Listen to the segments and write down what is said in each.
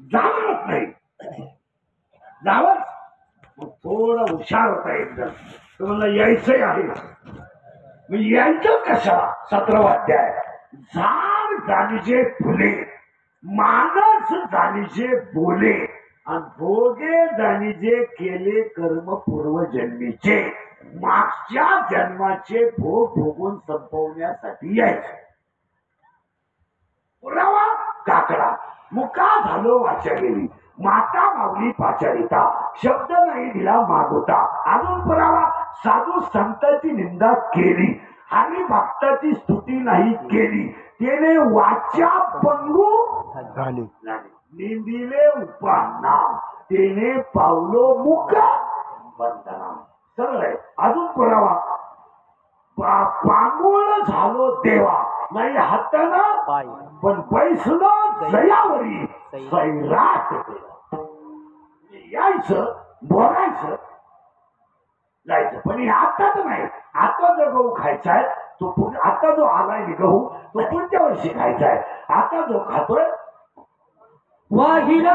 जाणारच नाही. जावंच मग थोडं हुशार होता एकदम. तुम्हाला यायचंय आहे मी यायचं कशाला. 17वा अध्याय. झाड जाणीचे फुले, मानस जाणीचे बोले, आणि भोगे जाणीचे केले कर्म पूर्वजन्मीचे, मागच्या जन्माचे भोग भोगून संपवण्यासाठी यायचे. पुरावा काकडा मुका झालो वाचा गेली, माता माऊली पाचारिता, शब्द नाही दिला मागोता. अजून पुरावा साधू संतांची निंदा केली, आणि भक्ताची स्तुती नाही केली, त्याने वाचा पंगू झाली. निंदिले उपांना, त्याने पावलो मुख बंधना. सरळ आहे. अजून पुरावा पांगुळ झालो देवा, नाही हाताना पण बैसलो जयावरी सैराट केला. यायचं बोलायचं जायचं, पण हे आता तर नाही. आता जर गहू खायचा आहे तो आता जो आलाय गहू तो पुढच्या वर्षी खायचा आहे. आता जो खातोय वाहिला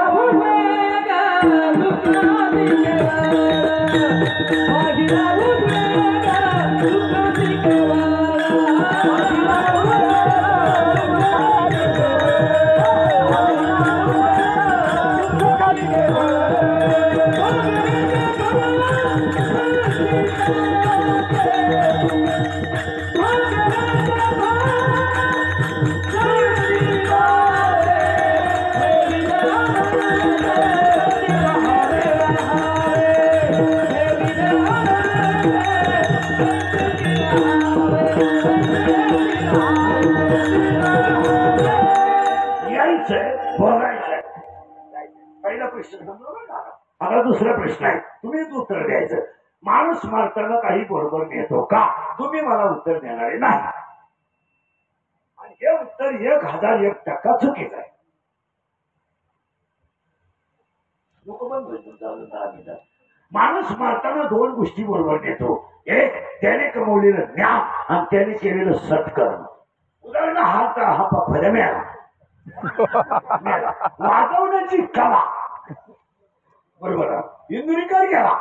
पहिला प्रश्न समजला. आता दुसरा प्रश्न आहे, तुम्हीच उत्तर द्यायचं. माणूस मारताना काही बरोबर नेतो का? तुम्ही मला उत्तर देणारे नाही. आणि हे उत्तर 1001% चुकीचं आहे. लोक बंद. माणूस मारताना 2 गोष्टी बरोबर नेतो. एक त्याने कमवलेलं ज्ञान आणि त्याने केलेलं सत्कर्म. उदाहरण हा फळ मिळाला, वाजवण्याची कला बरोबर इंदुरीकर गेला.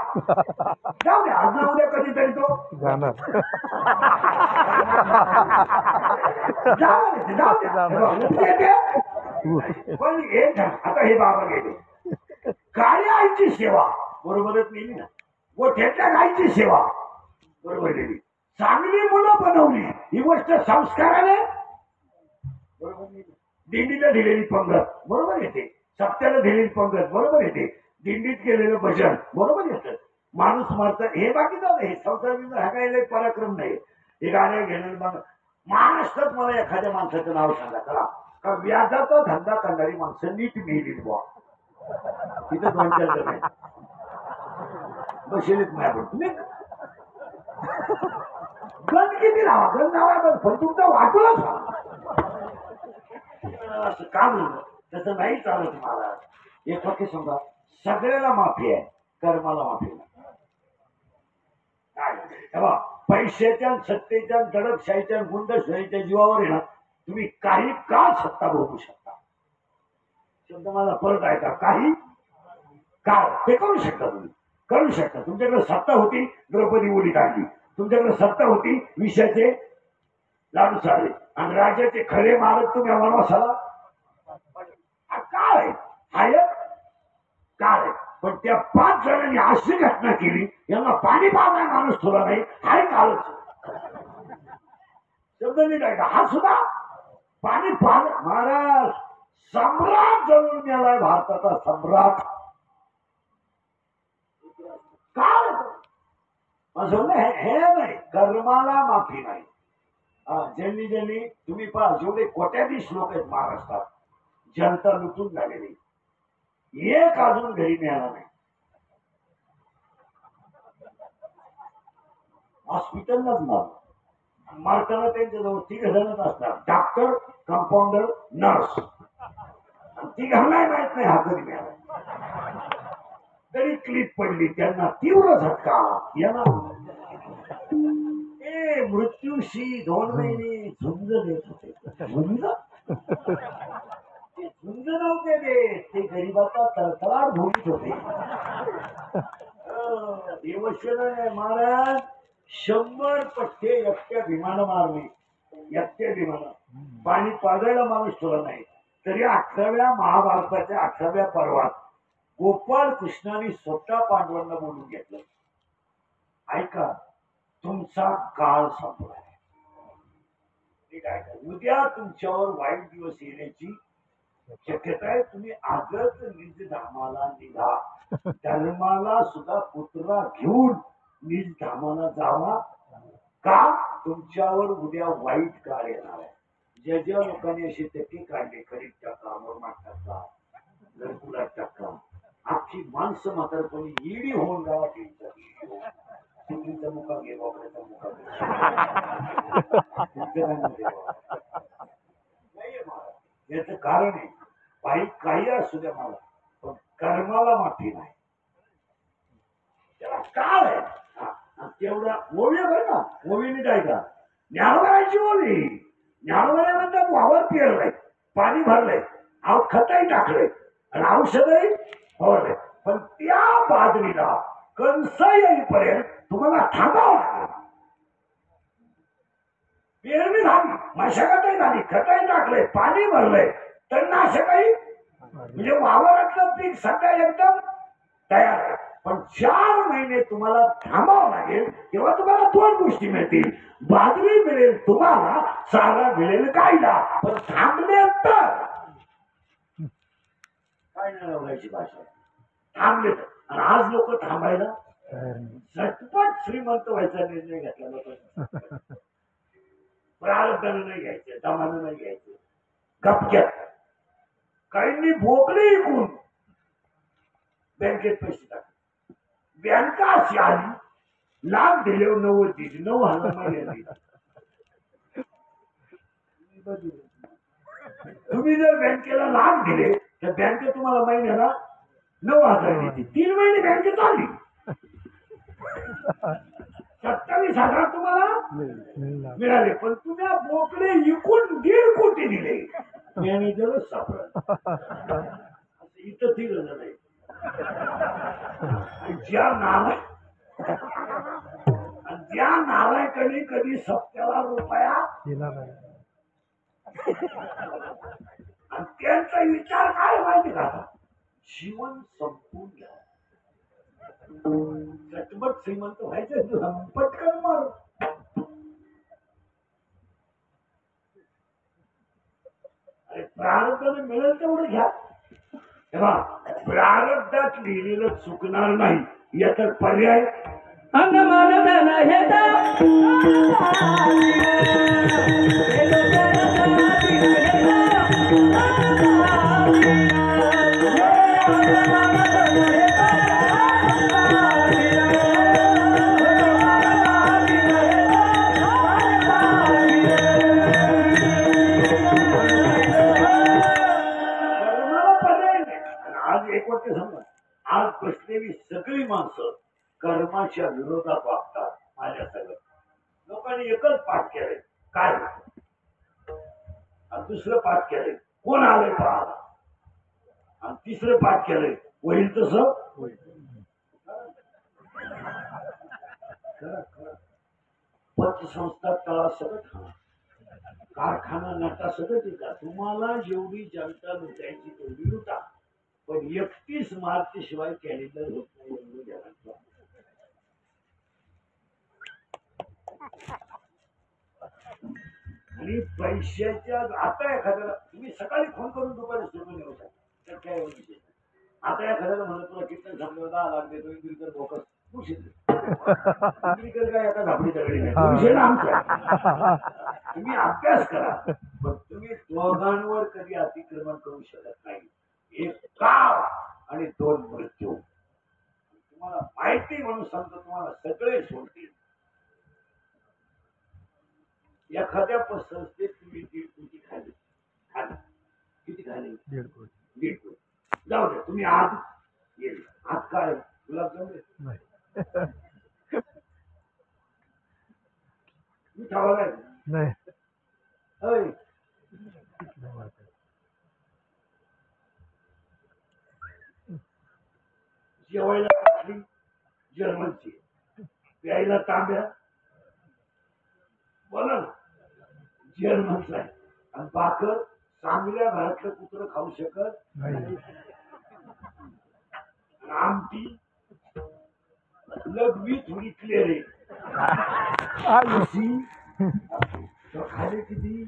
जाऊ द्या, आज ना उद्या कधीतरी तो जाऊ द्या. पण एक आता हे बाबा गेले, काळ्या आईची सेवा बरोबरच नेली ना, गोठ्याच्या गायची सेवा बरोबर नेली, चांगली मुलं बनवली ही गोष्ट संस्काराने बरोबर नेली. दिंडीला दिलेली पंगत बरोबर येते, सप्त्याला दिलेली पंगत बरोबर येते, दिंडीत केलेलं भजन बरोबर येतं. माणूस मारतं हे बाकी जाऊ हे संसार हा काही पराक्रम नाही. हे गाणे घेणं महाराष्ट्रात मला एखाद्या माणसाचं नाव सांगा चला का व्याजाचा धंदा करणारी माणसं नीट मिळली बुवा. तिथं 2-4 जण बसेलीच माझ्याकडे. तुम्ही गण किती लावा, गण लावा पण तुमचा वाटूलाच असं का म्हणलं तसं नाही चालत महाराज. एक वाक्य समजा, सगळ्याला माफी आहे, कर्माला माफी नाही. तेव्हा पैशाच्या सत्तेच्या दडपशाहीच्या गुंडशाहीच्या जीवावर आहे ना तुम्ही काही काळ सत्ता भोगू शकता. शब्द मला परत आहे का? काही काळ ते करू शकता, तुम्ही करू शकता. तुमच्याकडे सत्ता होती, द्रौपदी मुली काढली. तुमच्याकडे सत्ता होती, विषयाचे लाडू चालले, आणि राजाचे खरे मालक तुम्ही वनवासाला. काळ आहे, हा एक काळ आहे. पण त्या 5 जणांनी अशी घटना केली, यांना पाणी पाजायला माणूस थोडा नाही, हा काळच. शब्द नाही काय का? हा सुद्धा पाणी पाज. महाराज सम्राट जळून गेलाय, भारताचा सम्राट. काळ असं हे नाही, कर्माला माफी नाही. ज्यांनी तुम्ही पहा, जेवढे कोट्याधीश लोक आहेत महाराष्ट्रात, जनता लुटून झालेली, एक अजून घरी मिळाला नाही. हॉस्पिटललाच मारताना त्यांच्याजवळ 3 जणच असतात, डॉक्टर, कंपाऊंडर, नर्स. 3 माहित नाही हा कधी मिळाला. तरी क्लिप पडली, त्यांना तीव्र झटका आला. मृत्यूशी 2 महिने झुंज देत होते. झुंज झुंज नव्हते ते गरिबाचा तळतळाट भोगीत होते. देवसेना महाराज 100 पट्टे एकट्या भीमानं मारले. एकट्या भीमानं पाणी पाजायला माणूस ठेवला नाही. तरी 18व्या महाभारताच्या 18व्या पर्वात गोपाळ कृष्णाने स्वतः पांडवांना बोलून घेतलं. ऐका, तुमचा काळ संपलाय. ठीक आहे, उद्या तुमच्यावर वाईट दिवस येण्याची शक्यता आहे. तुम्ही आजच निज धामाला निघा. धर्माला सुद्धा पुत्रा घेऊन निज धामाला जावा. का? तुमच्यावर उद्या वाईट काळ येणार आहे. ज्या ज्या लोकांनी असे टक्के काढले, खरीप टाका, मोरमाट टाका, घरकुलात टाका, अख्खी माणसं म्हातारपणी ईडी होऊन गावात तिकडीचा मुका घे, बाबड्याचा मुका घे. याच कारण आहे, बाई काही असू द्या मला, पण कर्माला माफी नाही. त्याला काळ आहे. तेवढा ओवी बरं ना, ओवीने काय का ज्ञानोबराची ओवी. ज्ञानोबरा म्हणतात वावर पेरलंय, पाणी भरलंय, खतही टाकलंय आणि औषधही फवारलंय, पण त्या बाजरीला कंस येईपर्यंत तुम्हाला थांबावं लागेल. पेरणी झाली, मशागतही झाली, खतही टाकलंय, पाणी भरलंय, तर नाशकही म्हणजे वावरातलं पीक सध्या एकदम तयार आहे. पण 4 महिने तुम्हाला थांबावं लागेल. तेव्हा तुम्हाला 2 गोष्टी मिळतील. बाजरी मिळेल तुम्हाला, चारा मिळेल गायला. पण थांबले तर काय नाही भाषा, थांबले तर. आणि आज लोक थांबायला झटपट श्रीमंत व्हायचा निर्णय घेतला. लोक प्रारब्धानं नाही घ्यायचं, दमानं नाही घ्यायचं, गपक्यात. काहींनी भोकले ऐकून बँकेत पैसे टाकले. बँका अशी आली, लाभ दिले 90 दिली, 9,000 महिन्यात. तुम्ही जर बँकेला लाभ दिले तर बँक तुम्हाला महिन्याला 9,000 देते. 3 महिने बँक चालली, 27,000 तुम्हाला मिळाले. पण तुम्ही बोकडे विकून 1.5 कोटी दिले. मॅनेजरच सापडला. इथं दिलं नाही. ज्या नालायकाने कधी सप्त्याला रुपया दिला नाही, आणि त्यांचा विचार काय माहिती का, जीवन संपून घ्या, झटपट श्रीमंत व्हायचं, पटकन मार. अरे प्रारब्धाने मिळेल तेवढं घ्या. तेव्हा प्रारब्धात लिहिलेलं चुकणार नाही, याचा पर्याय आज बसलेली सगळी माणसं कर्माच्या विरोधात वागतात. माझ्या सगळं लोकांनी एकच पाठ केलंय, काय दुसरं पाठ केलंय, कोण आलंय पाहाला, आणि तिसरं पाठ केलंय, होईल तसं होईल. पतसंस्था तळा सगळं, कारखाना नटा सगळं का, तुम्हाला जेवढी जनता लुटायची तेवढी लुटा, पण 31 मार्च शिवाय कॅलेंडर होत नाही. आणि पैशाच्या आता एखाद्याला तुम्ही सकाळी फोन करून दुपारी सोडून येऊ शकता, तर काय विषय. आता एखाद्याला म्हणत तुला किती समजा 10 लाख देतो, इंग्रिकर बोकस इंग्रिकर काय एका झापडी दगडी नाही विषय ना आमचा. तुम्ही अभ्यास करा, पण तुम्ही दोघांवर कधी अतिक्रमण करू शकत नाही. 1 काळ आणि 2 मृत्यू. तुम्हाला माहिती म्हणून सांगतो, तुम्हाला सगळे सोडतील. एखाद्या संस्थेत तुम्ही 1.5 कोटी खाली किती खाली 1.5 कोटी. जाऊ द्या, तुम्ही आज गेले. आज काय गुलाबजाम मी खावा नाही. जेवायला कसली जर्मनची, प्यायला तांब्या बोला ना जर्मनचा आहे. आणि भाकर चांगल्या घरातलं कुत्र खाऊ शकत नाही. आमटी लघवी थोडी क्लिअर आहे. अशी तो खाली किती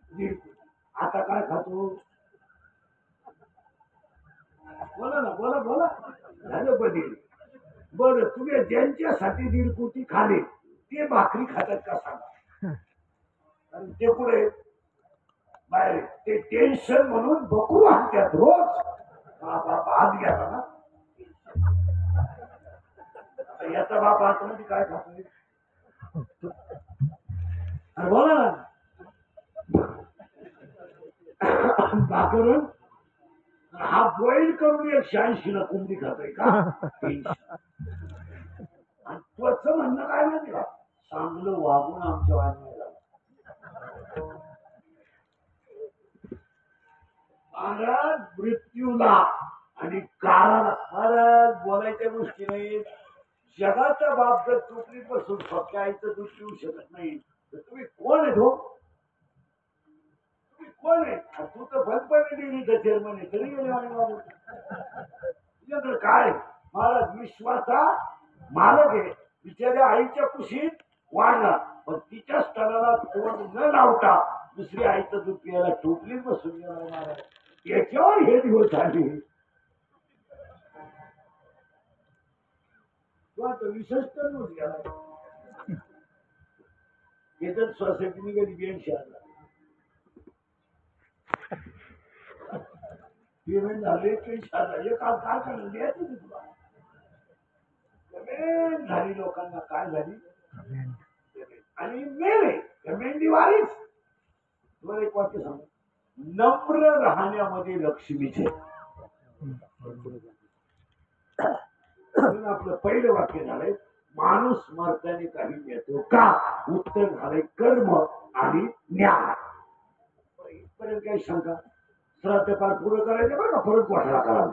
दीड. आता काय खातो बोला ना बोला बोला झालं बदल. बरं तुम्ही ज्यांच्यासाठी 1.5 कोटी खाले ते भाकरी खातात का सांगा. आणि ते पुढे बाहेर ते टेन्शन म्हणून बकरू आणतात रोज. बाप हात घ्या ना याचा बाप आतमध्ये काय खातोय बोला ना. भाकरून हा बॉईल करून 180 ला कोंबडी खातोय का. आणि त्वच म्हणणं काय माहिती का चांगलं वागून आमच्या वाजण्याला महाराज मृत्यूला आणि काळाला. महाराज बोलायच्या गोष्टी नाहीत. जगाचा बाप जर चुकली बसून फक्त आईचं दूध पिऊ शकत नाही तर तुम्ही कोण आहे हो. तुम्ही कोण आहे. तू तर फलपणे डेअरीचा चेअरमन आहे तरी गेले आणि बाबू तुझ्याकडे काय. महाराज विश्वाचा मालक आहे. बिचाऱ्या आईच्या कुशीत वाढला पण तिच्या स्तनाला तोंड न लावता दुसरी आईचं दूध पियाला टोपलीच बसून गेला महाराज. त्याच्यावर हे दिवस आले. विशेषतः गेला हे तर सोसायटीने कधी बियाणशी आणला पेमेंट झाले काही झालं हे काम काय करून द्यायचं तुला. पेमेंट झाली लोकांना काय झाली आणि मेले पेमेंट दिवाळीच. तुम्हाला एक वाक्य सांगू नम्र राहण्यामध्ये लक्ष्मीचे. आपलं पहिलं वाक्य झालंय माणूस मरताने काही मिळतो का. उत्तर झालंय कर्म आणि ज्ञान. इथपर्यंत काही शंका. श्राद्ध पार पुरं करायचं बरं का परत घोटाळा करावा.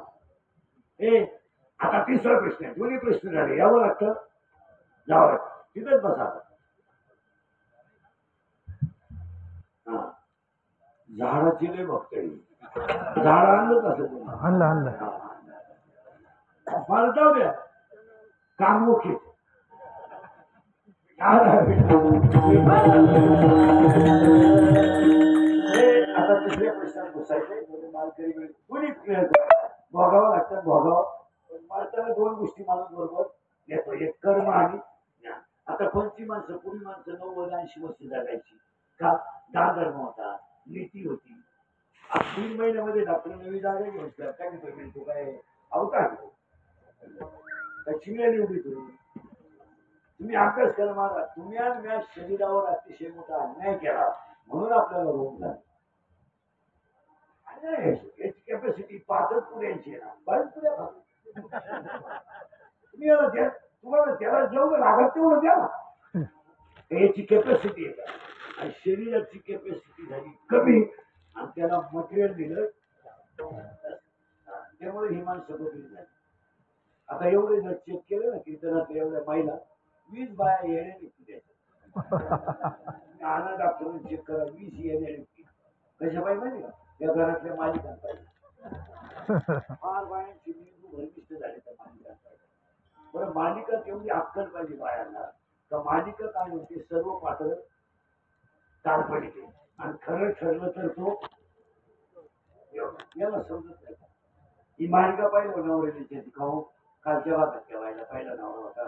आता तिसरा प्रश्न आहे. दोन्ही प्रश्न झाले यावं लागतं जावं लागतं तिथंच बसा. हा झाडाची लय बघते झाड आणलं कसं आणलं आणलं. मला जाऊ द्या काम मुख्य. आता तिसऱ्या प्रश्नात घुसायचे कोणी भोगावं लागतं भोगावं. पण माणसाला 2 गोष्टी माणूस बरोबर येतो एक कर्म आणि ज्ञान. आता कोणती माणसं पूर्वी माणसं 90-80 वर्ष जगायची का. दान धर्म होता नीती होती. 3 महिन्यामध्ये डॉक्टर नवी जागा घेऊन काय पेमेंट तो काय अवतार चिमण्या निवडी तुम्ही अभ्यास करा महाराज. तुम्ही आज व्याज शरीरावर अतिशय मोठा अन्याय केला म्हणून आपल्याला रोग झाला. याची कॅपॅसिटी 5 पुऱ्यांची आहे ना. 5 पुऱ्या तुम्ही याला द्या. तुम्हाला त्याला जेवढं लागत तेवढं द्या ना. याची कॅपॅसिटी आहे का. आणि शरीराची कॅपॅसिटी झाली कमी आणि त्याला मटेरियल दिलं त्यामुळे ही माणसं बदली झाली. आता एवढे जर चेक केलं ना कीर्तनातल्या एवढ्या महिला 20 बाया येण्या निघते त्याच्यात. आणा डॉक्टरने चेक करा 20 येण्या निघते. कशा पाहिजे माहिती का या घरातल्या मालिकांपाहिजे. फार बायांची मेंदू भरमिष्ट झाले त्या मालिकांपाहिजे. बरं मालिकात एवढी अक्कल पाहिजे बायांना का मालिका काय होते सर्व पात्र काल्पनिक आहे आणि खरं ठरलं तर तो याला समजत नाही. ही मालिका पाहिलं नवऱ्याची खाऊ कालच्या भागात ठेवायला पहिला नवरा होता.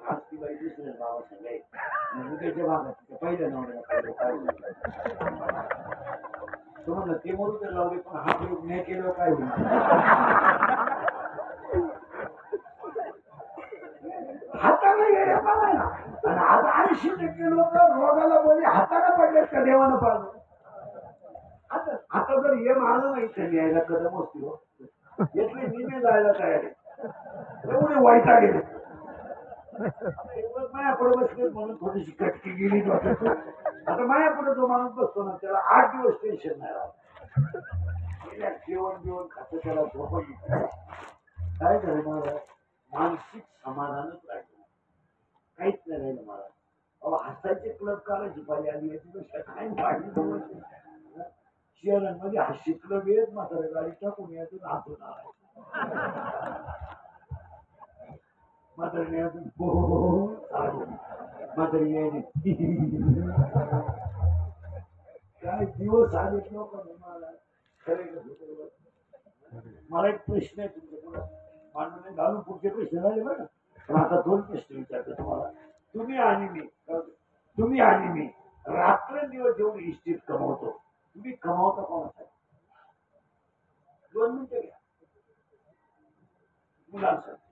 आज ती बाई दुसऱ्या भावा सगळे उद्याच्या भागात पहिल्या नवऱ्याला पाहिलं तो म्हणलं ते म्हणून तर लावले पण हा प्रयोग नाही केलं काय होईल. हाताला येण्या पाहिला आणि आज 80% लोक रोगाला बोलले हाताला पडलेत का देवानं पाळलं. आता जर हे मारलं नाही तर यायला कदम असतो येथले निमे जायला तयार आहे. एवढे वाईटा गेले मायापुढे बसले म्हणून थोडीशी कटकी गेली. आता मायापुढे जो माणूस बसतो ना त्याला 8 दिवस टेन्शन नाही राहत. गेल्या जेवण जेवण खातं त्याला झोप येते. काय करणार मानसिक समाधानच राहिलं काहीच नाही राहिलं मला. अहो हसायचे क्लब काढायची पाहिजे आली याच्यापेक्षा काय पाहिजे शहरांमध्ये हास्य क्लब येत मात्र गाडी टाकून यातून हातून म्हातारी काय दिवस आले लोकांना मला एक प्रश्न आहे तुमच्याकडे मांडून घालून पुढचे प्रश्न झाले बरं. पण आता 2 प्रश्न विचारतो तुम्हाला. तुम्ही आणि मी रात्रंदिवस जेवढी इष्टीत कमवतो तुम्ही कमावता कोणासाठी? 2 मिनिटं घ्या. मुलांसाठी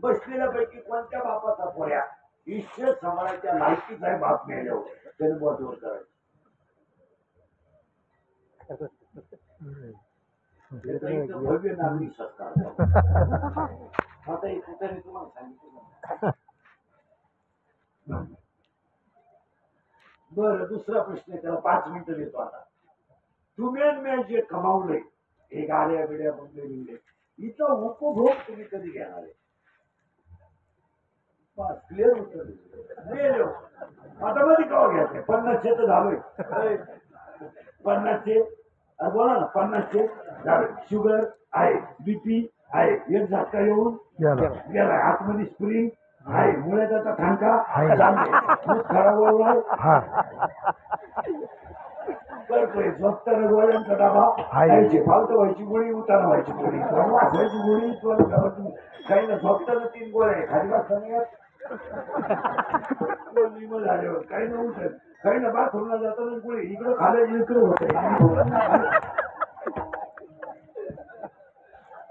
बसलेल्यापैकी कोणत्या बापाचा पोऱ्या इष्ट सांभाळायच्या लायकीचा आहे बाप मिळाल्यावर त्याने बोटवर करायचं. भव्य नागरिक सरकार आता एक कुठे तुम्हाला सांगितलं. बरं दुसरा प्रश्न त्याला 5 मिनिटं देतो. आता तुम्ही मी जे कमावलंय हे गाड्या बिड्या बंगले बिंगले हिचा उपभोग तुम्ही कधी घेणार आहे? क्लिअर उत्तर आता मध्ये कवा घ्यायचं? 50चे तर झालोय. 50चे बोला ना 50चे झाले. शुगर आहे बीपी आहे एक झटका येऊन गेलाय आतमध्ये स्प्रिंग आहे मुळे त्याचा थांका खराब करतोय झोपताना गोळ्यांचा डबा खायची फालतू व्हायची गोळी उतारा व्हायची गोळी वाचायची गोळी काही ना झोपताना 3 गोळ्या आहे खाली वाचताना झाल्यावर काही ना उठत काही ना बाथरूमला जाताना गोळी इकडं खाल्या इकडं होत.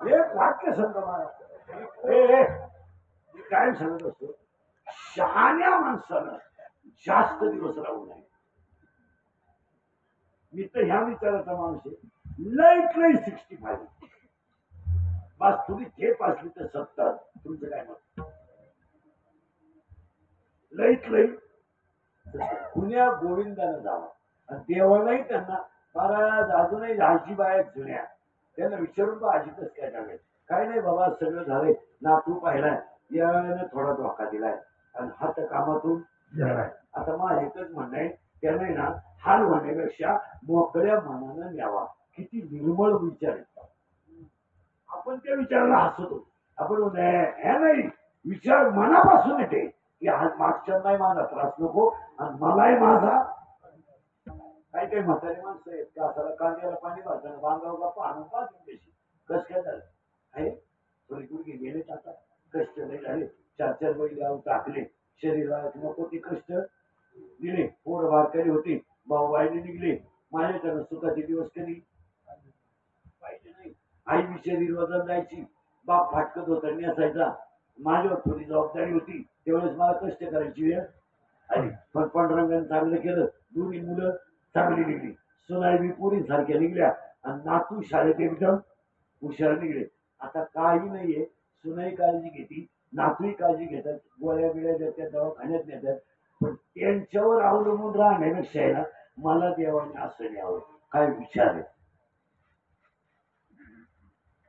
एक वाक्य सांगतो मला काय सांगत असतो शहाण्या माणसानं जास्त दिवस राहू नये. मी तर ह्या विचाराचा माणूस आहे. लईत लई 65 बस. तुम्ही झेप असली तर 70. तुमचं काय मत? लईत लई पुण्या गोविंदानं जावा आणि देवालाही त्यांना महाराज अजूनही आजी बाया जुन्या त्यांना विचारून तो आजीतच काय सांगेल. काय नाही बाबा सगळं झालंय नातू पाहिलाय याने थोडा धोका दिलाय आणि हात कामातून गेलाय. आता माझं एकच म्हणणं आहे त्याने ना हाल होण्यापेक्षा मोकळ्या मनानं न्यावा. किती निर्मळ विचार येतात. आपण त्या विचाराला हसतो. आपण ह्या नाही विचार मनापासून येते की आज मागच्या नाही माझा त्रास नको आणि मलाही माझा. काही काही म्हातारी माणसं आहेत कासाला कांद्याला पाणी भरताना बांगाव बाप्पा आणून पाहून त्याशी कस काय झालं आहे थोडी गुडघे गेले आता कष्ट नाही झाले 4-4 बैल टाकले शरीराला नको ते कष्ट दिले. पोर बारकरी होती भाऊ वाईने निघले माझ्याकडे सुखाचे दिवस कधी पाहिजे नाही. आई बी शरीर वजन जायची बाप फाटकत होता नेसायचा माझ्यावर थोडी जबाबदारी होती त्यावेळेस मला कष्ट करायची वेळ आली. पण पांडुरंगाने चांगलं केलं. दोन्ही मुलं चांगली निघली. सोनाई बी पुरी सारख्या निघल्या आणि नातू शाळेत एकदम हुशार निघले. आता काही नाहीये. सुनाई काळजी घेते नातूही काळजी घेतात गोळ्या बिळ्या देतात दवाखान्यात नेतात. पण त्यांच्यावर अवलंबून राहण्यापेक्षा आहे ना मला देवाने असं न्यावं काय विचार आहे.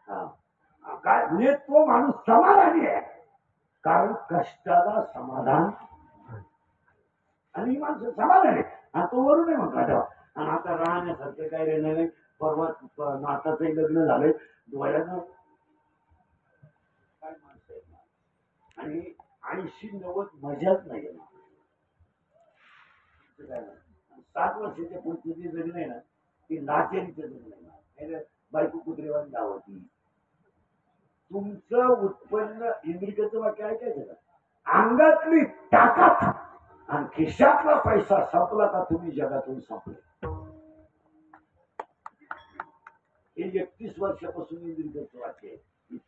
हा काय म्हणजे तो माणूस समाधानी आहे कारण कष्टाला समाधान आणि माणसं समाधान आहे. आणि तो वरून नाही म्हणता तेव्हा. आणि आता राहण्यासारखं काय राहिलं नाही. परवा नाताचंही लग्न झालंय डोळ्यानं काय माणसं आहेत ना आणि 80-90 मजाच नाही आहे. 7 वर्षाच्या पुढचे जे जगण आहे ना ते लाचारीचं जगण आहे ना. बायको कुत्रेवानी लावती. तुमचं उत्पन्न इंद्रियाचं वाक्य ऐकायचं का अंगातली ताकद आणि खिशातला पैसा संपला का तुम्ही जगातून संपले. हे 31 वर्षापासून इंद्रियाचं वाक्य आहे.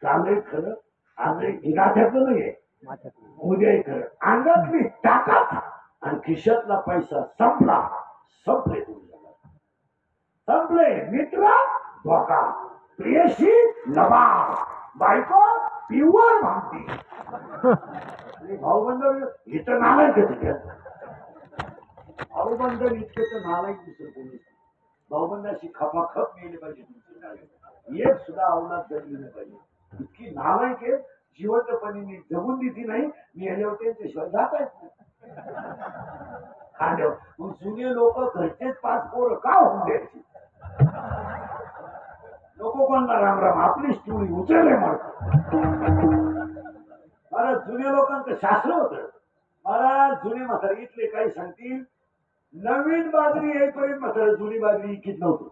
कालही खरं आज गाठ्यातलं नाहीये उद्याही खरं. अंगातली ताकद आणि खिशातला पैसा संपला संपले तुम्ही जगात संपले. मित्र धोका प्रियशी लबाड बायको प्युअर भांगती आणि भाऊबंद इथं नालायक भाऊबंद इतकं तर नालायक दुसरं कोणी. भाऊबंदाशी खपाखप मिळली पाहिजे तुमची गाडी. एक सुद्धा अवलाद जगली नाही पाहिजे. इतकी नालायक आहे, जिवंतपणे मी जगून दिली नाही, मी आले होते त्याशिवाय जात आहेत खांद्यावर. मग जुने लोक घरचेच 5 पोरं का होऊन द्यायची? लोक कोणला राम राम आपलीच टोळी उचलले म्हणतात. मला जुन्या लोकांचं शास्त्र होतं. मला जुने म्हातारे इथले काही सांगतील, नवीन बाजरी येईपर्यंत म्हातारा जुनी बाजरी इकीत नव्हतं.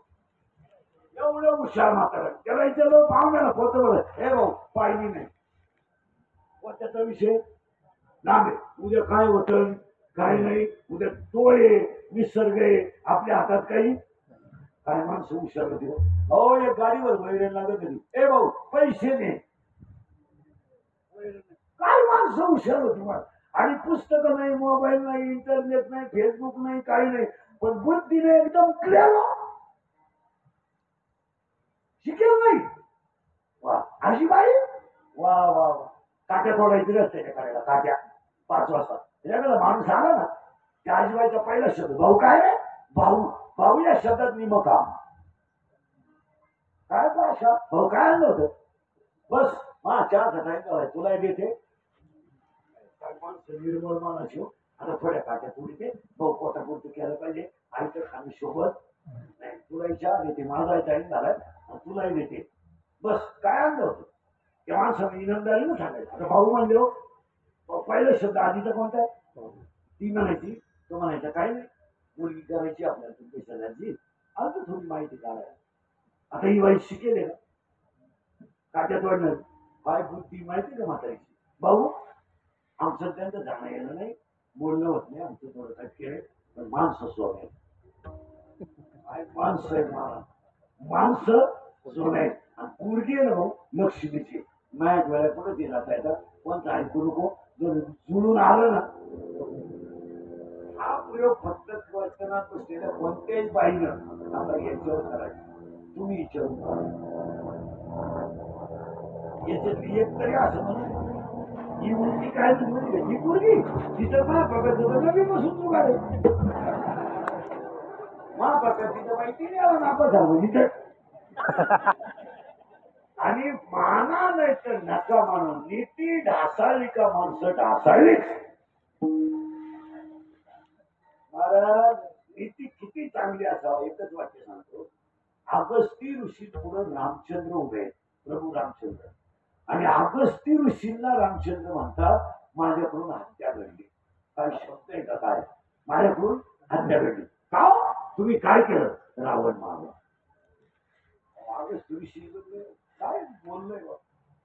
एवढं हुशार म्हातारा. त्याला विचारलं पाहुण्याला पोहत बरं, हे भाऊ पाहिली नाही त्याचा विषय लांबे. उद्या काय होतं काय नाही, उद्या तो आहे निसर्ग आहे, आपल्या हातात काही काय. माणसं हुशार होती. हो एक गाडीवर वैरण लागत होती, ए भाऊ पैसे नाही. काय माणसं हुशार होती मला. आणि पुस्तकं नाही, मोबाईल नाही, इंटरनेट नाही, फेसबुक नाही, काही नाही, पण बुद्धीने एकदम क्लिअर. शिकेल नाही. वा अशी बाई. वा वा वा. काट्या तोडायची रस्त्याच्या करायला काट्या 5 वाजता. त्याच्याकडे माणूस आला ना, त्या आजीबाईचा पहिला शब्द भाऊ. काय रे भाऊ? भाऊ या शब्दात निमका काय भाषा. भाऊ काय आणलं होतं? बस मा चहा टाइम तुला देते. निर्मळ मानाशी. आता थोड्या काट्या पुढे भाऊ पोटापुरती केलं पाहिजे. आईचं खाणं सोबत नाही. तुलाही चहा देते, माझा टाइम झालाय, तुलाही देते. बस काय आणलं होतं? त्या माणसाने इनामदारीनं सांगायचं. आता भाऊ म्हणले हो, पहिला शब्द आधीचा कोणता आहे? ती म्हणायची. तो म्हणायचा काही नाही, मुलगी करायची आपल्याला तुमच्या शेजारची, आता थोडी माहिती काढायला. आता ही वाईट शिकेल का काट्यात वाढणार? काय बुद्धी माहिती का म्हातारीची? भाऊ आमचं त्यांचं जाणं येणं नाही, बोलणं होत नाही, आमचं थोडं काही केलं, पण माणसं सोन आहे. काय माणसं आहे मला, माणसं सोन आहे. आणि पोरगी आहे ना भाऊ लक्ष्मीची. माझ्या वेळा कुठं ते जाता येतात, कोणतं ऐकू नको. जर जुळून आलं ना, हा प्रयोग फक्त वर्तनात बसलेल्या कोणत्याही बाईनं आता याच्यावर करायचा. तुम्ही विचारून याच्यातली एक तरी असं म्हणून ही मुलगी काय म्हणजे ही पोरगी तिथं महाप्रगत नवीपासून तू गाडे महाप्रगत तिथं माहिती नाही आला नापा झालं तिथं. आणि माना नाही तर नका मानून नीती ढासाळली का माणसं ढासाळलीच. महाराज नीती किती चांगली असावं एकच वाक्य सांगतो. अगस्ती ऋषी पुढे रामचंद्र उभे, प्रभू रामचंद्र. आणि अगस्ती ऋषींना रामचंद्र म्हणतात माझ्याकडून हत्या घडली. काय शब्द आहे का काय? माझ्याकडून हत्या घडली का? तुम्ही काय केलं? रावण मारला. अगस्ती ऋषी काय बोललोय?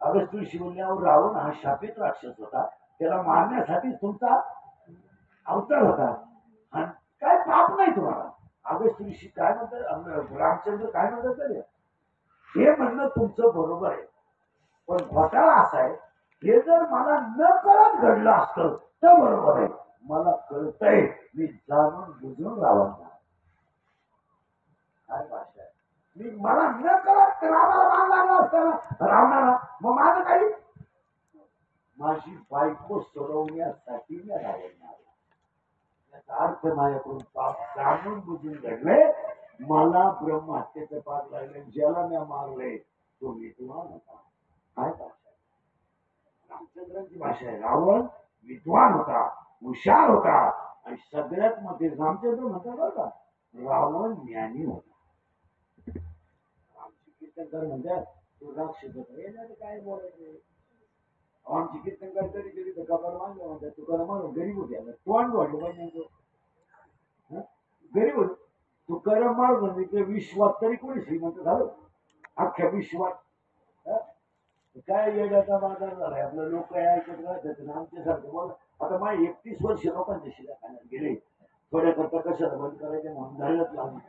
अगस्ती ऋषी बोलल्यावर रावण हा शापित राक्षस होता, त्याला मारण्यासाठी तुमचा अवतार होता. आणि काय पाप नाही तुम्हाला. अगस्ती ऋषी काय म्हणतात, रामचंद्र काय म्हणतात तरी हे म्हणणं तुमचं बरोबर आहे, पण घोटाळा असा आहे, हे जर मला न कळत घडलं असतं तर बरोबर आहे. मला कळतंय, मी जाणून बुजून रावण काय भाषा आहे. मी मला न कळत रावणाला मान लागला असताना रावणाला, मग माझं काही माझी बायको सोडवण्यासाठी मी रावण मारला. याचा अर्थ माझ्याकडून पाप जाणून बुजून घडले. मला ब्रह्महत्येचं पाप लागले, ज्याला मी मारले तो विद्वान होता. काय भाषा आहे रामचंद्रांची भाषा आहे. रावण विद्वान होता, हुशार होता, आणि सगळ्यात मध्ये रामचंद्र म्हणतात बरं का, रावण ज्ञानी होता. आमची कीर्तनकार म्हणतात तो राक्षस होता. काय बोलायचं? आमची कीर्तनकार कधी कधी कपाळ मानलं म्हणतात तुकाराम गरीब होते, तोंड वाढलं पाहिजे गरीब होत. तुकाराम महाराज म्हणजे ते विश्वात तरी कोणी श्रीमंत झालं अख्ख्या विश्वात. काय येण्याचा बाजार झालाय आपलं. लोक ऐकत राहतात आमच्यासारखं बोल. आता माझे 31 वर्ष लोकांच्या शिल्या खाण्यात गेले. थोड्या करता कशाला बंद करायचे म्हणून धरलंच लागलं.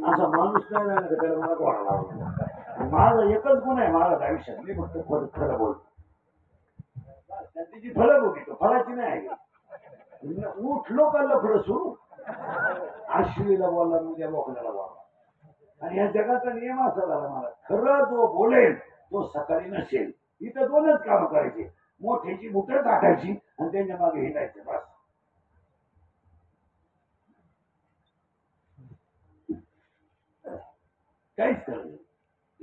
असा माणूस नाही राहिला त्याला मला घोडा लावला. माझा एकच गुण आहे महाराज आयुष्यात, मी फक्त खरं बोलतो. त्याची फळं बघितो, फळाची नाही आहे. उठलो का लफडं सुरू. आश्वीला बोलला, उद्या मोकल्याला बोलला. आणि या जगाचा नियम असा झाला मला, खरं जो बोलेल तो सकाळी नसेल. इथं 2च काम करायचे, मोठ्याची बुटं टाकायची आणि त्यांच्या मागे हिंडायचं बस.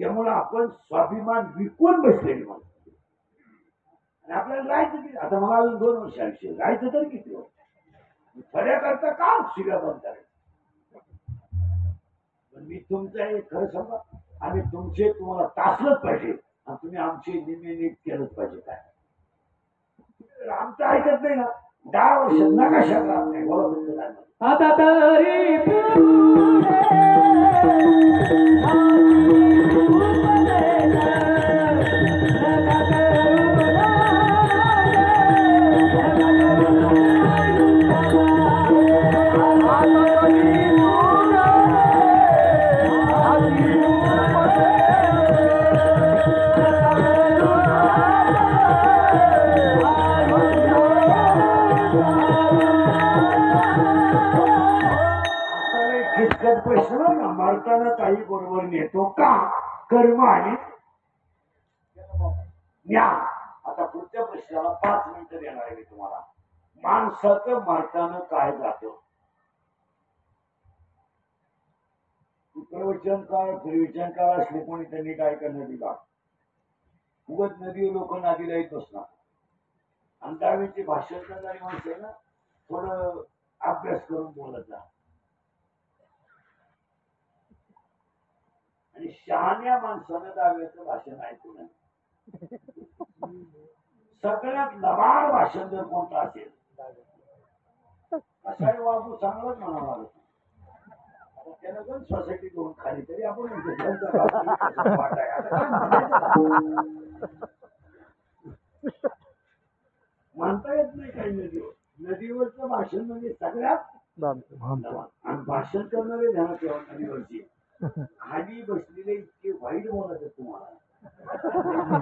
त्यामुळे आपण स्वाभिमान विकून बसलेली माणसं. आणि आपल्याला राहायचं किती? आता मला अजून 2 वर्ष आयुष्य, राहायचं तरी किती हो? खऱ्या करता का शिव्या बंद करायचं? पण मी तुमचं आहे खरं सांगा, आम्ही तुमचे तुम्हाला तासलंच पाहिजे आणि तुम्ही आमचे नियमित केलंच पाहिजे. काय आमचं ऐकत नाही ना, 10 वर्ष नकाशा राहत नाही. बोला तुमचं काय म्हणणं? आता तरी किचकट प्रश्न ना, मारताना काही बरोबर नेतो का कर्म आणि ज्ञान. आता पुढच्या प्रश्नाला 5 मिनिटं देणार आहे मी तुम्हाला. माणसाचं मारताना काय जातं? प्रवचनकार प्रवचनकार असले कोणी त्यांनी काय करणार दिला? उगत नदी लोक नदीला येत असणार. आणि त्यावेळी भाषण करणारी माणसं आहे ना, थोडं अभ्यास करून बोलत जा. आणि शहाण्या माणसानं दहाव्याचं भाषण ऐकू नये. सगळ्यात लबाड भाषण जर कोणतं असेल, असाही बाबू चांगलंच म्हणावं लागत. त्यानं पण सोसायटी घेऊन खाली तरी आपण म्हणता येत नाही काही नदीवर. नदीवरचं भाषण म्हणजे सगळ्यात आणि भाषण करणारे ध्यानात ठेवा. नदीवरची खाली बसलेले इतके वाईट बोलत आहेत तुम्हाला.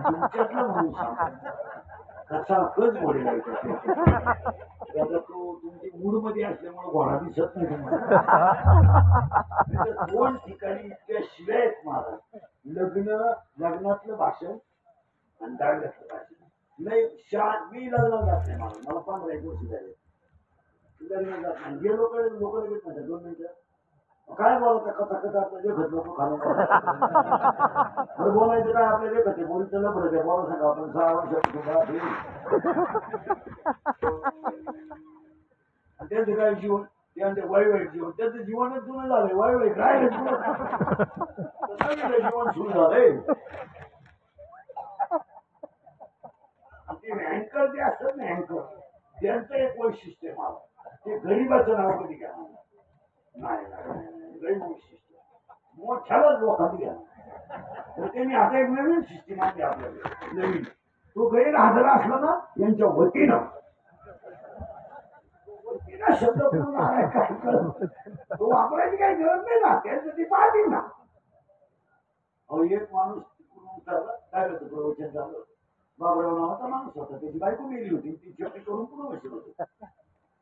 तुमच्यातला म्हणून सांगतो कसा कच बोलेला त्याचा तो तुमची मूड मध्ये असल्यामुळे घोडा दिसत नाही तुम्हाला. 2 ठिकाणी इतक्या शिव्या आहेत महाराज. लग्नातलं भाषण आणि दहाव्यातलं भाषण. नाही मी लग्नाला जात नाही. मला 15-1 वर्ष झाले लग्नाला जात नाही. जे लोक लगेच म्हणतात 2 मिनिटं काय बोलत कथा कथा आपल्या लेखत लोक खाणं बोलायचं काय आपल्या लेखत आहे. बोलीचं लफडं आहे. बोला सांगा आपण 6 वर्षापासून त्यांचं काय जीवन, त्यांचं वैवाहिक जीवन, त्यांचं जीवनच जुनं झालंय. वैवाहिक राहिलं जीवन सुरू झालंय. ते अँकर जे असतात ना, अँकर त्यांचं एक वैशिष्ट्य आहे. मला ते गरीबाचं नाव कधी घ्या नाही. गरीब वैशिष्ट्य मोठ्यालाच लोकांनी घ्या. तर त्यांनी आता एक नवीन सिस्टीम आणली आपल्याला. नवीन तो गैरहजर असला ना यांच्या वतीनं शब्द तो वापरायची काही गरज नाही ना. त्यांचं ती पाहतील ना. एक माणूस उतरला काय होतं, प्रवचन झालं. बाबराव नावाचा माणूस होता, त्याची बायको गेली होती. ती चपटी करून पुन्हा बसत होती.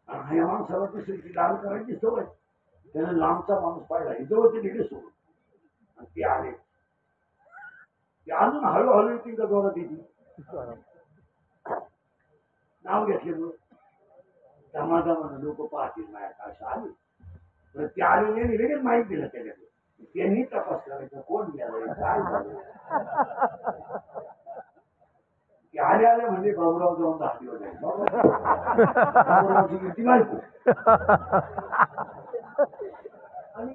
आणि या माणसाला दुसरीची दाल करायची सवय. त्याने लांबचा माणूस पाहिला, हे जवळचे दिले सोडून आणि ते आले. ते अजून हळूहळू येतील का जोरात येतील. नाव घेतले समाजामध्ये लोक पाहतील माझ्या अशा आले. तर ते आलेले लगेच माहीत दिलं त्याच्याकडे. त्यांनी तपास करायचा कोण गेला काय झालं. ते आले म्हणजे बाबूराव जाऊन 10 दिवस आहे. बाबूरावची किती बायको. आणि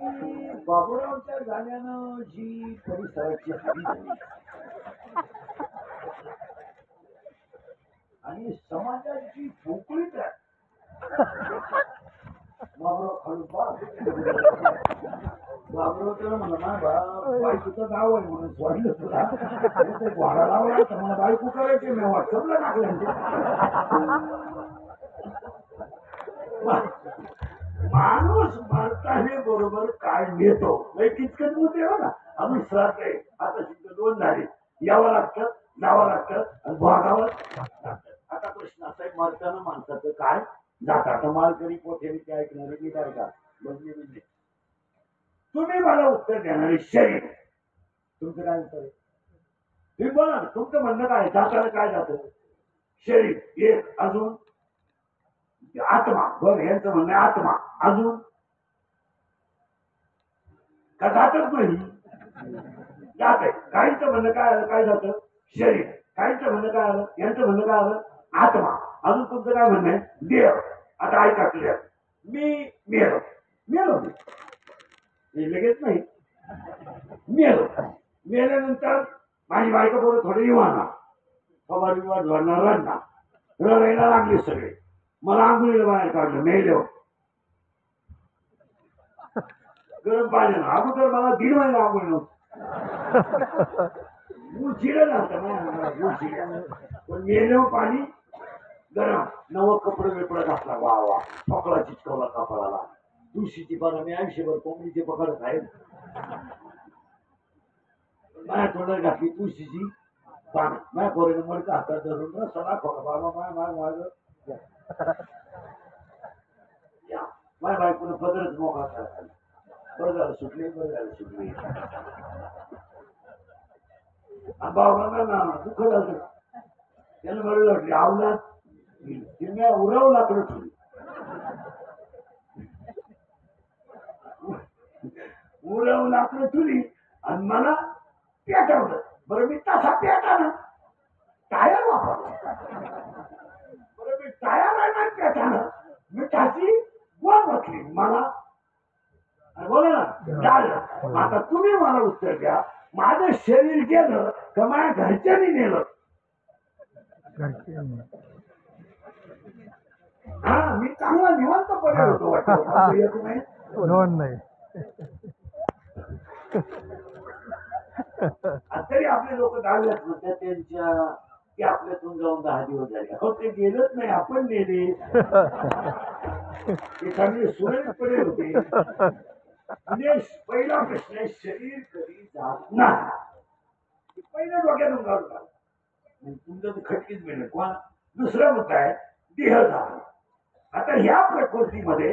बाबूरावच्या झाल्यानं जी परिसराची हानी झाली आणि समाजाची पोकळीच आहे. बाबूराव खालून बाबूराव त्याला म्हणा बायकोचं नाव आहे म्हणून सोडलं तुला. घोडा लावला तर मला बायको करायची. मी व्हॉट्सअपला टाकलं. माणूस मारताना बरोबर काय नेतो नाही किचकट होते ना. आम्ही श्राद्ध आहे आता 2 झाले. यावं लागतं, जावं लागतं आणि भागावं लागतं. आता प्रश्न असा आहे, मारताना माणसाचं काय जात. आता मालकरी पोथेरी ते ऐकणारे मी काय का बघले म्हणजे तुम्ही मला उत्तर देणारे शरीर. तुमचं काय उत्तर आहे तुम्ही बोला ना. तुमचं म्हणणं काय जाताना काय जातं? शरीर एक. अजून आत्मा. बघ यांचं म्हणणं आत्मा. अजून का जातच नाही. जाते. काहींचं म्हणणं काय आलं, काय जातं शरीर. काहींचं म्हणणं काय आलं, यांचं म्हणणं काय आलं आत्मा. अजून तुमचं काय म्हणणं आहे देह. आता ऐका क्लिअर. मी मेलो मेलो मी लगेच नाही मेलो. मेल्यानंतर माझी बायका पोरं थोडे येवाना खबर विवाद भरणार रडणार रडायला लागले सगळे. मला आंघोळीला बाहेर काढलं मेलो. गरम पाण्यानं अगोदर मला दीड महिना आंघोळ नव्हतं. उशिरा नव्हतं पण मेलो पाणी गरम. नवं कपडे बिपडे घातला वा वा पकडा चिटकवला कपडाला. तुळशीची पानं मी 80 कोंबडीचे पकडत आहे. माझ्या तोंडात घातली तुळशीची पानं. माझ्या पोरीने मडका हातात धरून सडा खोला बाबा माय माझ माझ्या बायकोनं पदरच मोकळा करायला. बरं झालं सुटली बरं झालं सुटली. बाबा ना दुःख झालं त्याला बरं वाटली आवलात तिने उराव लाकडं ठेवली. उराव लाकडं ठेवली आणि मला पेटवलं. बरं मी तसा पेटानं टायर वापरला. बरं मी टायर आहे ना पेटानं मिठाची गोड बसली मला बोला ना झालं. आता तुम्ही मला उत्तर द्या. माझं शरीर गेलं का माझ्या घरच्यांनी नेलं. हा मी चांगला निवांतपणे होतो वाटतं येत नाही. तरी आपले लोक डाळल्यात म्हणतात त्यांच्या की आपल्यातून जाऊन 10 दिवस झाले. हो ते गेलंच नाही आपण नेले. ते चांगले सुरळीतपणे होते. म्हणजे पहिला प्रश्न आहे शरीर कधी जात नाही. पहिल्या डोक्यातून काढून तुमचं तर खटकीच मिळेल कोण. दुसरा मुद्दा आहे देह जातो. आता ह्या प्रकृतीमध्ये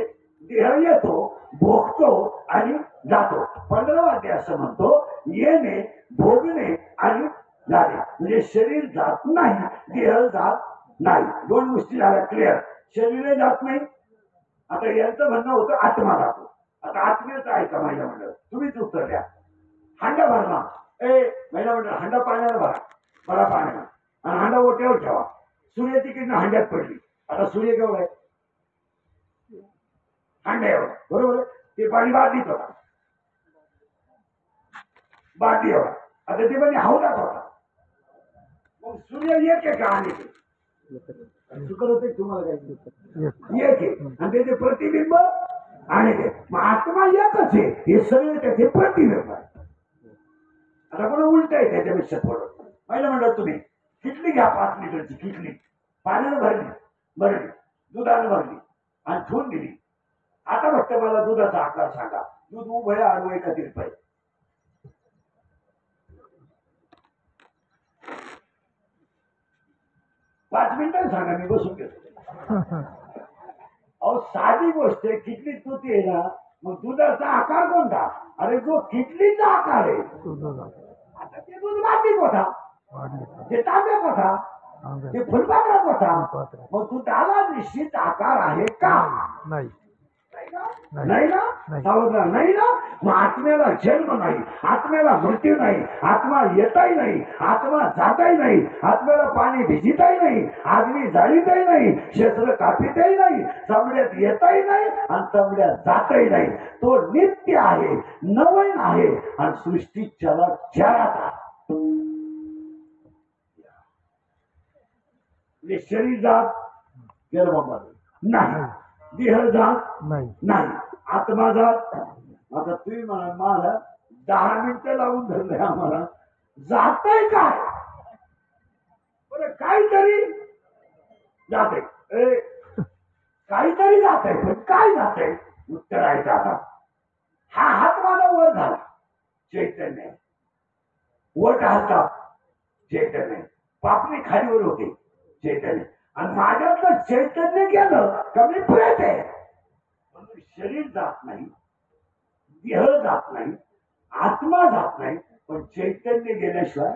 देह येतो भोगतो आणि जातो. 15वा अध्याय असं म्हणतो येणे भोगणे आणि जाणे. म्हणजे शरीर जात नाही देह जात नाही. दोन गोष्टी झाल्या क्लिअर. शरीर जात नाही. आता यांचं म्हणणं होतं आत्मा जातो. आता आत्म्याचं ऐका महिला मंडळ तुम्हीच उत्तर द्या. हांडा भरला महिला मंडळ हांडा पाण्यानं भरा भरा पाण्यानं आणि हांडा ओट्यावर ठेवा. सूर्याची किरण हांड्यात पडली. आता सूर्य केवढा आहे हांड्या एवढा बरोबर आहे. ते पाणी बादलीत होता बादली एवढा. आता ते पाणी हौदात होता. मग सूर्य एक आहे का अनेक चुकत होते तुम्हाला काय एक आहे आणि त्याचे प्रतिबिंब अनेक आहे. मग आत्मा एकच आहे हे सगळे त्याचे प्रतिबिंब आहे. आता कोणा उलट आहे त्याच्यापेक्षा थोडं. पहिलं म्हणलं तुम्ही किटली घ्या 5 लिटरची किटली पाण्यानं भरली दुधानं भरली आणि ठेवून दिली. आता फक्त मला दुधाचा आकार सांगा. दूध उभय आडवय का तिरपय. 5 मिनिटं सांगा मी बसून घेतो. अहो साधी गोष्ट आहे. किटलीत दूध आहे ना मग दुधाचा आकार कोणता. अरे जो किटलीचा आकार आहे आता ते दूध बादलीत होता ते तांब्यात होता ते फुलपात्रात होता. मग दुधाला निश्चित आकार आहे का नाही ना सावधला नाही ना. मग आत्म्याला जन्म नाही आत्म्याला मृत्यू नाही. आत्मा येताही नाही आत्मा जाताही नाही. आत्म्याला पाणी भिजिताही नाही आगनी जाळीतही नाही शस्त्र कापीतही नाही चामड्यात येताही नाही आणि चामड्यात जातही नाही. तो नित्य आहे नवीन आहे आणि सृष्टी चराचरात शरीर जात गर्भामध्ये नाही. देह जात नाही आत्मा जात. आता तुम्ही म्हणा मला 10 मिनिटं लावून धरले आम्हाला जातय काय. बरं काहीतरी जाते काहीतरी जात आहे पण काय जात आहे उत्तर आहे का. आता हा हात माझा वर झाला चैतन्य वर हातात चैतन्य पापणी खालीवर होते चैतन्य आणि माझ्यातलं चैतन्य गेलं कमी प्रेत आहे. म्हणून शरीर जात नाही देह जात नाही आत्मा जात नाही पण चैतन्य गेल्याशिवाय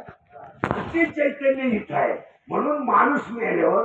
ते चैतन्य इथं आहे. म्हणून माणूस मेल्यावर